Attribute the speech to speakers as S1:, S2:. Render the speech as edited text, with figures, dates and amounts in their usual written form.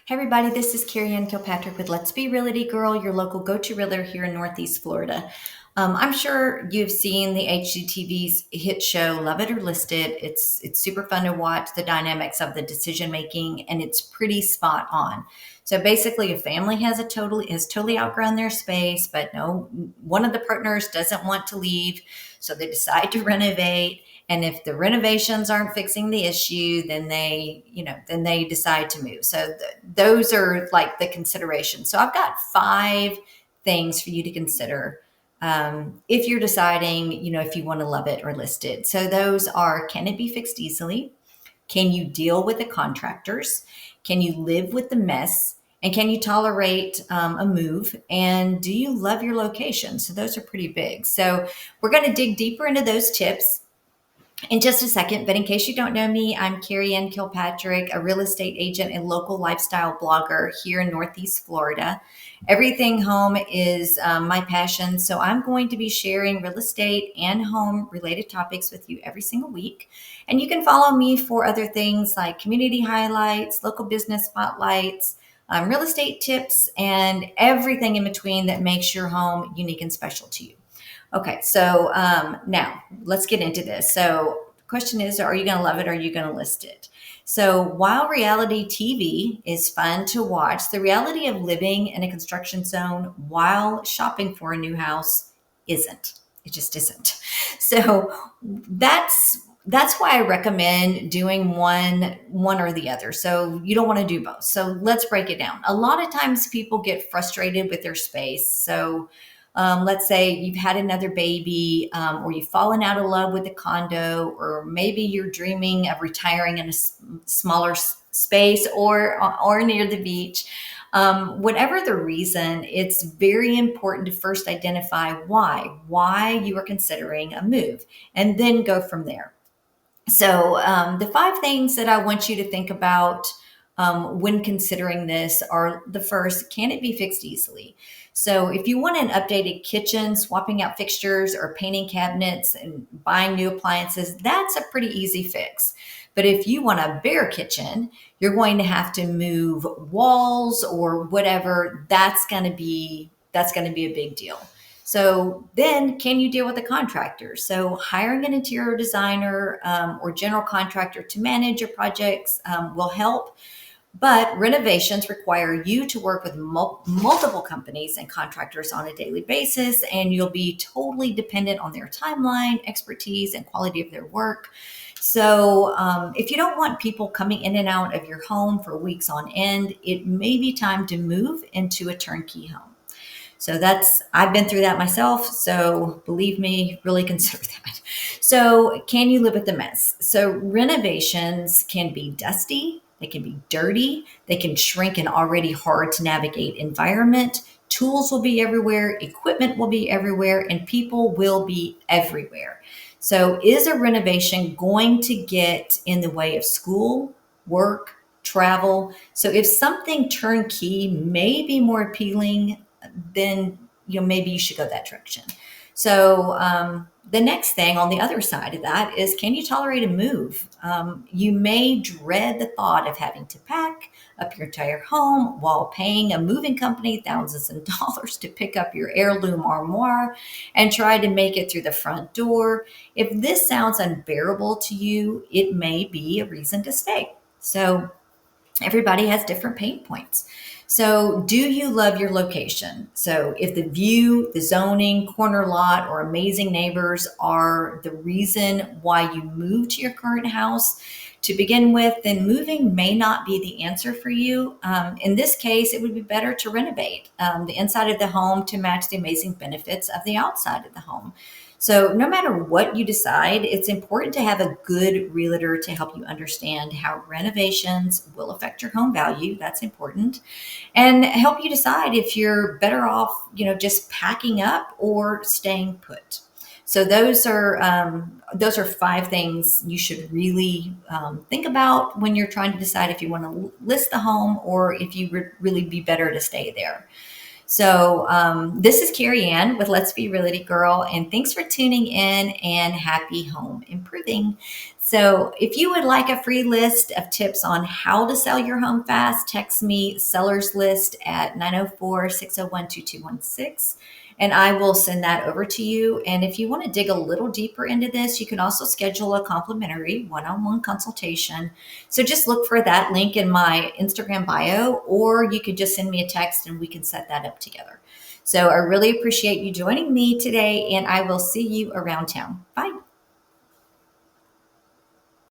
S1: Hey everybody, this is Carrie and Kilpatrick with Let's Be Realty Girl, your local go-to realtor here in Northeast Florida. I'm sure you've seen the HGTV's hit show Love It or List It. It's super fun to watch the dynamics of the decision making, and it's pretty spot on. So basically, a family has totally outgrown their space, but no, one of the partners doesn't want to leave, so they decide to renovate. And if the renovations aren't fixing the issue, then they decide to move. So those are like the considerations. So I've got 5 things for you to consider if you're deciding, if you want to love it or list it. So those are: can it be fixed easily? Can you deal with the contractors? Can you live with the mess? And can you tolerate a move? And do you love your location? So those are pretty big. So we're going to dig deeper into those tips in just a second. But in case you don't know me, I'm Carrie Ann Kilpatrick, a real estate agent and local lifestyle blogger here in Northeast Florida. Everything home is my passion. So I'm going to be sharing real estate and home related topics with you every single week. And you can follow me for other things like community highlights, local business spotlights, real estate tips, and everything in between that makes your home unique and special to you. Okay, so now let's get into this. So the question is, are you going to love it or are you going to list it? So while reality TV is fun to watch, the reality of living in a construction zone while shopping for a new house isn't. It just isn't. So that's why I recommend doing one or the other. So you don't want to do both. So let's break it down. A lot of times people get frustrated with their space. So let's say you've had another baby, or you've fallen out of love with a condo, or maybe you're dreaming of retiring in a smaller space or near the beach. Whatever the reason, it's very important to first identify why you are considering a move, and then go from there. So, the 5 things that I want you to think about when considering this are: the first, can it be fixed easily? So, if you want an updated kitchen, swapping out fixtures or painting cabinets and buying new appliances, that's a pretty easy fix. But if you want a bare kitchen, you're going to have to move walls or whatever. That's going to be a big deal. So then, can you deal with the contractor? So hiring an interior designer or general contractor to manage your projects will help. But renovations require you to work with multiple companies and contractors on a daily basis, and you'll be totally dependent on their timeline, expertise, and quality of their work. So, if you don't want people coming in and out of your home for weeks on end, it may be time to move into a turnkey home. So I've been through that myself. So believe me, really consider that. So, can you live with the mess? So renovations can be dusty, they can be dirty, they can shrink an already hard to navigate environment. Tools will be everywhere, equipment will be everywhere, and people will be everywhere. So, is a renovation going to get in the way of school, work, travel? So, if something turnkey may be more appealing, then maybe you should go that direction. So the next thing on the other side of that is, can you tolerate a move? You may dread the thought of having to pack up your entire home while paying a moving company thousands of dollars to pick up your heirloom armoire and try to make it through the front door. If this sounds unbearable to you, it may be a reason to stay. So everybody has different pain points. So, do you love your location? So, if the view, the zoning, corner lot, or amazing neighbors are the reason why you moved to your current house to begin with, then moving may not be the answer for you. In this case, it would be better to renovate the inside of the home to match the amazing benefits of the outside of the home. So, no matter what you decide, it's important to have a good realtor to help you understand how renovations will affect your home value. That's important. And help you decide if you're better off, just packing up or staying put. So those are 5 things you should really think about when you're trying to decide if you want to list the home or if you would really be better to stay there. So this is Carrie Ann with Let's Be Realty Girl, and thanks for tuning in and happy home improving. So if you would like a free list of tips on how to sell your home fast, text me seller's list at 904-601-2216. And I will send that over to you. And if you want to dig a little deeper into this, you can also schedule a complimentary one-on-one consultation. So just look for that link in my Instagram bio, or you could just send me a text and we can set that up together. So I really appreciate you joining me today, and I will see you around town. Bye.